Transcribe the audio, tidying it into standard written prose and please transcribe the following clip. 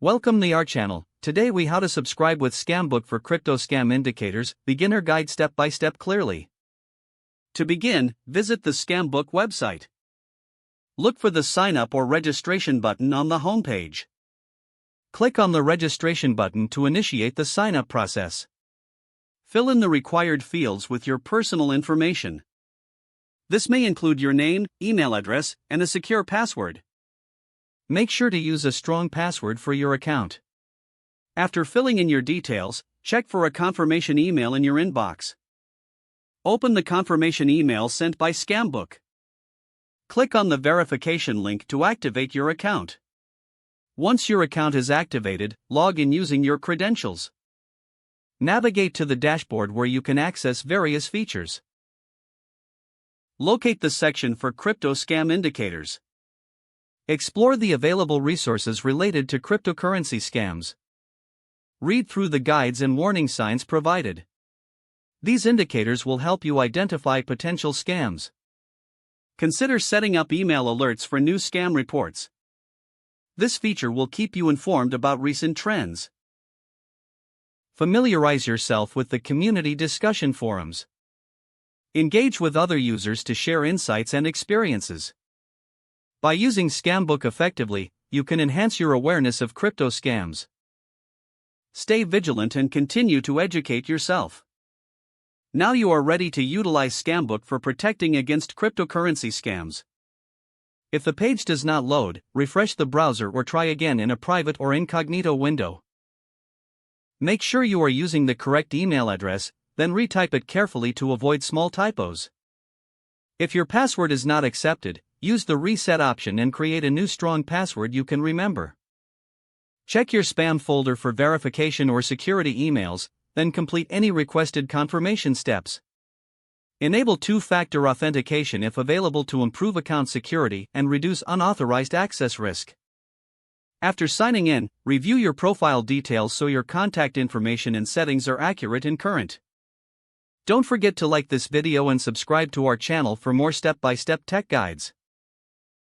Welcome to our channel. Today we how to subscribe with Scambook for crypto scam indicators, beginner guide step by step clearly. To begin, visit the Scambook website. Look for the sign up or registration button on the homepage. Click on the registration button to initiate the sign up process. Fill in the required fields with your personal information. This may include your name, email address, and a secure password. Make sure to use a strong password for your account. After filling in your details, check for a confirmation email in your inbox. Open the confirmation email sent by Scambook. Click on the verification link to activate your account. Once your account is activated, log in using your credentials. Navigate to the dashboard where you can access various features. Locate the section for crypto scam indicators. Explore the available resources related to cryptocurrency scams. Read through the guides and warning signs provided. These indicators will help you identify potential scams. Consider setting up email alerts for new scam reports. This feature will keep you informed about recent trends. Familiarize yourself with the community discussion forums. Engage with other users to share insights and experiences. By using Scambook effectively, you can enhance your awareness of crypto scams. Stay vigilant and continue to educate yourself. Now you are ready to utilize Scambook for protecting against cryptocurrency scams. If the page does not load, refresh the browser or try again in a private or incognito window. Make sure you are using the correct email address, then retype it carefully to avoid small typos. If your password is not accepted, use the reset option and create a new strong password you can remember. Check your spam folder for verification or security emails, then complete any requested confirmation steps. Enable two-factor authentication if available to improve account security and reduce unauthorized access risk. After signing in, review your profile details so your contact information and settings are accurate and current. Don't forget to like this video and subscribe to our channel for more step-by-step tech guides.